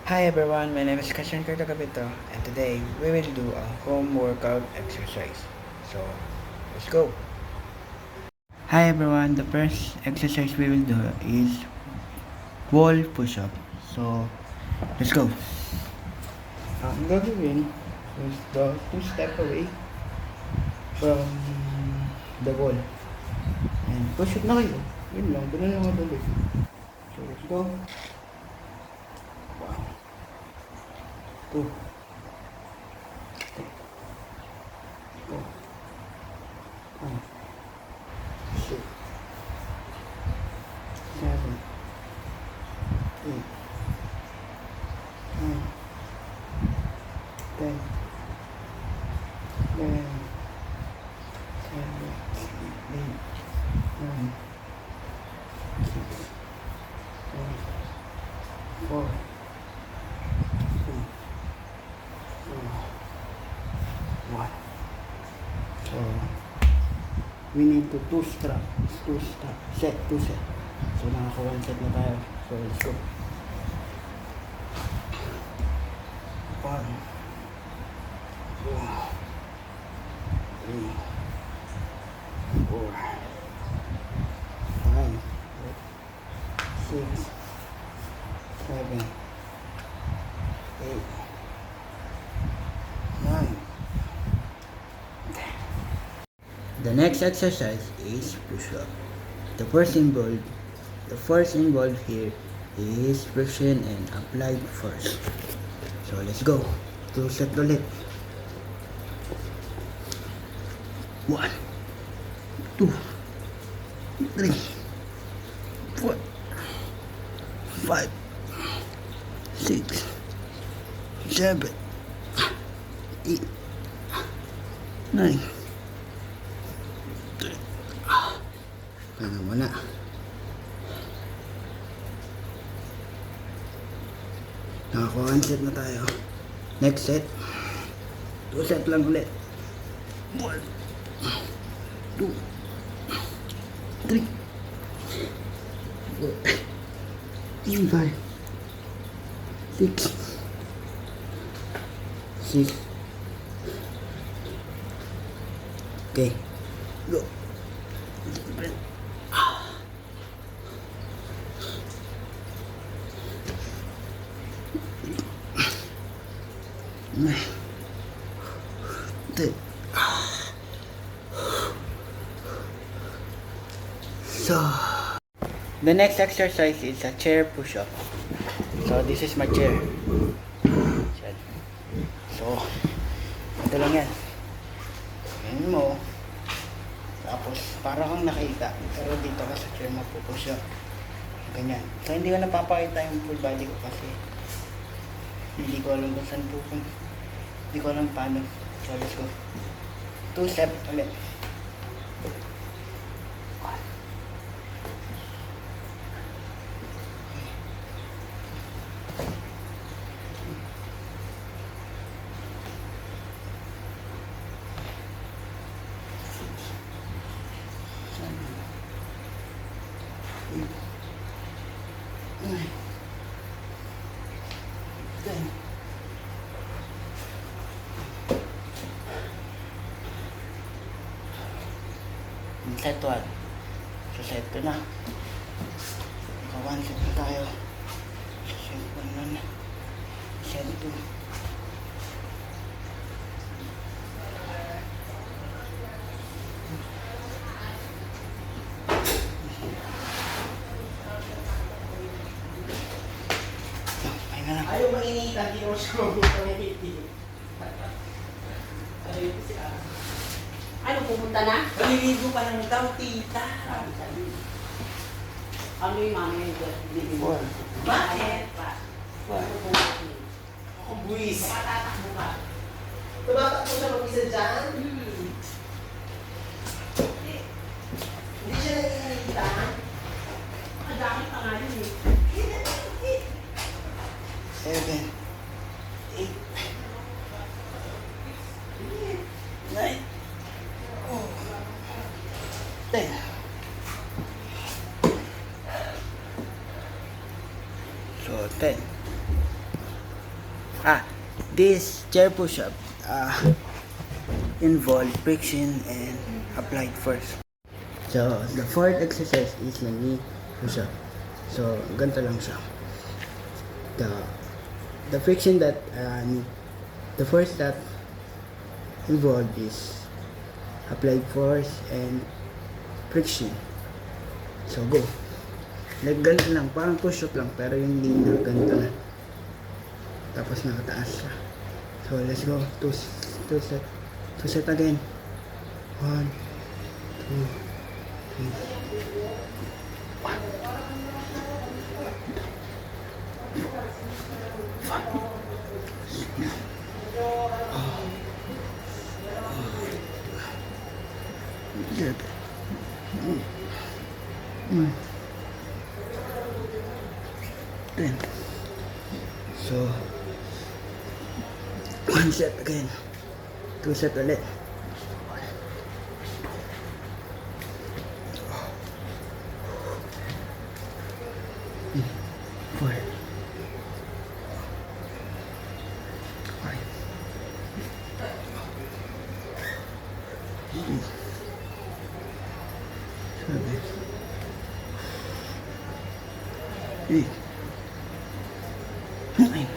Hi everyone, my name is Kashan Kartagapito and today we will do a home workout exercise. So, let's go! Hi everyone, the first exercise we will do is wall push-up. So, let's go! Ang gagawin is the 2 step away from the wall. And push up na kayo. Yun lang, ganun lang madali. So, let's go! 1, 2, 4, 5, 6, 7, 8, 9, 10, 11, 9, 6, 5, 4, 3, 2, 1. So, we need to 2 set. So, nakaka 1 set na tayo. So, let's go. 1, 2, 3, 4, 5, 6, 7, 8, 9. The next exercise is push-up. The first involved here is friction and applied force. So let's go. 2 set ulit. 1, 2, 3, 4, 5, 6, 7, 8, 9. Ano muna. Nakakuha 1 set na tayo. Next set. 2 set lang ulit. 1, 2, 3, 4, 5, 6, 6. Okay. Go. So, the next exercise is a chair push-up. So, this is my chair. So, ito lang yan. Ganyan mo. Tapos, para kang nakita. Pero dito ka sa chair mapupush up. Ganyan. So, hindi ko napapakita yung full body ko kasi hindi ko alam kung saan pupunta. Hindi ko alam paano. So, let's go. 2 step ulit. 9, 10. Set 1. So, set 2 na. So, 1 set na tayo. So, set 1 na. Set 2. Ayaw mainitan, di ko siya mabuti. Ano, pumunta na? Maliligo pa ng daw, tita. Ano yung mami? Bakit? Ako buwis. Patatakbo ka. Tumatakbo siya mag-isa dyan? Hindi siya nag-iinitan. Ang dami pa nga yun eh. 7, 8, 9, 10. So, 10. This chair push-up involve friction and applied force. So, the fourth exercise is the knee push-up. So, ganito lang siya. The friction that the force that involved is applied force and friction. So, go. Like ganito lang, parang push-up lang, pero yung knee na ganito na. Tapos nakataas siya. So, let's go. Two set again. 1, 2, 3. Good. Then, so, 1 set again. 2 set ulit. 4, 5, 6, 7, 8, 9.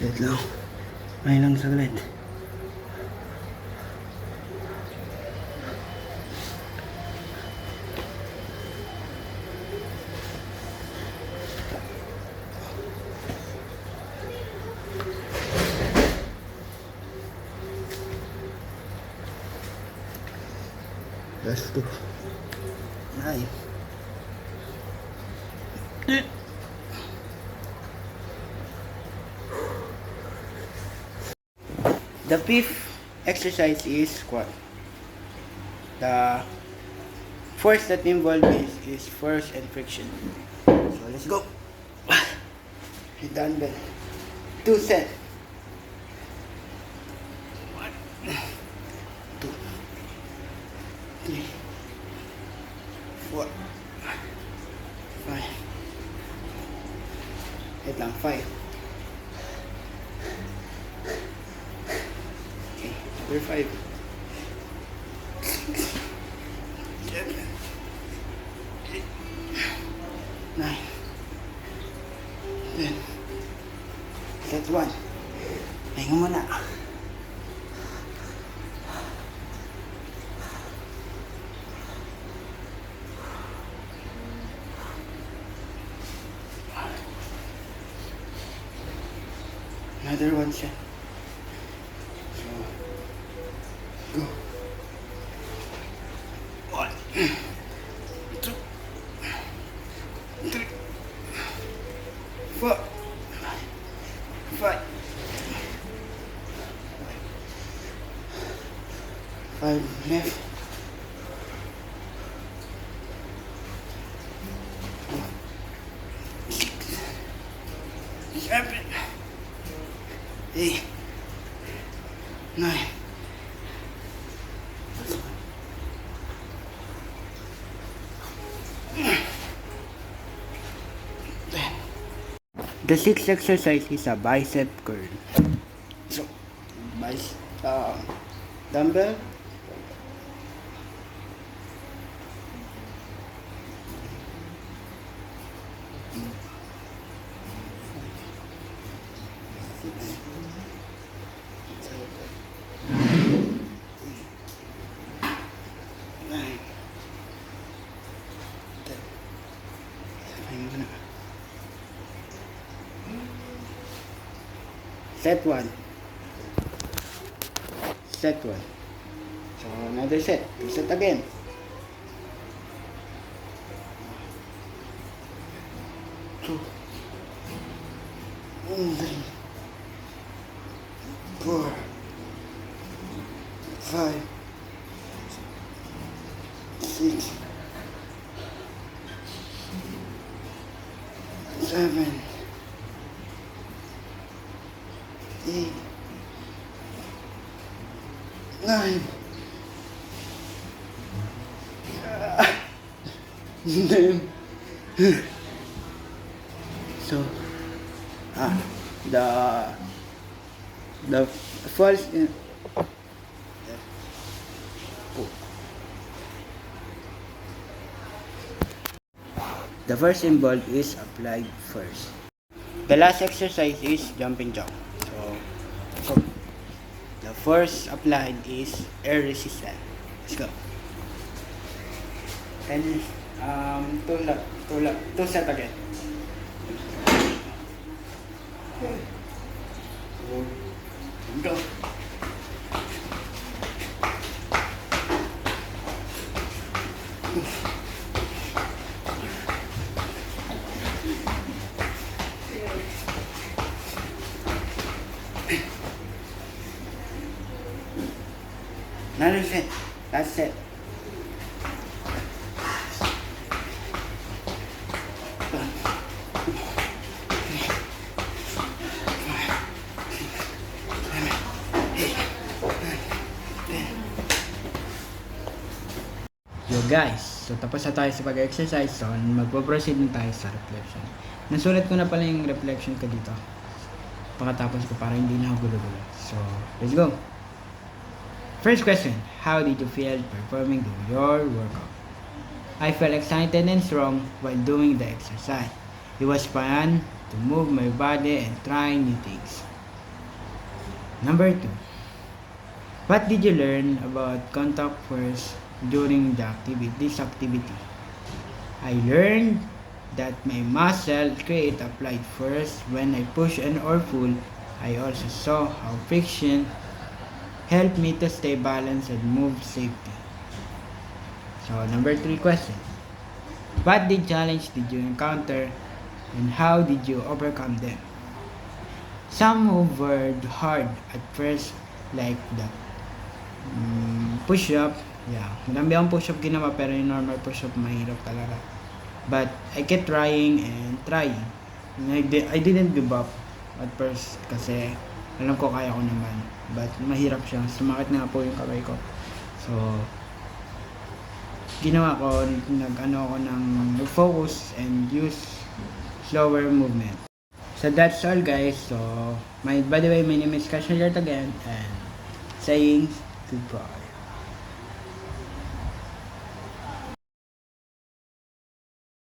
Wait lang. May lang saglit. Last 2. 9. The fifth exercise is squat. The force that involved is force and friction. So let's go. Dumbbell. 2 set. 1, 2, 3, 4, 5. Wait lang, 5. Okay, number 5. 6, 7, 8, 9, 10. That's 1. Pahinga muna. Another 1 set. So, go. 1, 2, 3, 4, 5. 5 left. 6, 7, 8, 9. The sixth exercise is a bicep curl. So, dumbbell. Set 1. Set 1. So another set. Set again. 2, 3, 4, 5, 6, 7, 8, 9. Then So, the false the first symbol is applied first. The last exercise is jumping jack. So the first applied is air resistance. Let's go. And two set again. Go. Another set. Last set. Yo guys, so tapos na tayo sa pag-exercise. So magpo-proceed na tayo sa reflection. Nasulat ko na pala yung reflection ko dito. Pagkatapos ko para hindi na ako gulo-gulo. So, let's go. First question, how did you feel performing your workout? I felt excited and strong while doing the exercise. It was fun to move my body and try new things. Number 2, what did you learn about contact force during this activity? I learned that my muscle create applied force when I push and or pull. I also saw how friction helped me to stay balanced and move safely. So number 3 question. What challenge did you encounter and how did you overcome them? Some move were hard at first, like the push-up. Yeah, marami akong push-up ginawa pero yung normal push-up mahirap talaga. But I kept trying and trying. And I didn't give up at first kasi alam ko kaya ko naman. But mahirap siya. Sumakit nga po yung kamay ko. So, ginawa ko, nag-focus and use slower movement. So that's all guys. So, by the way, my name is Kashalyart again and saying goodbye.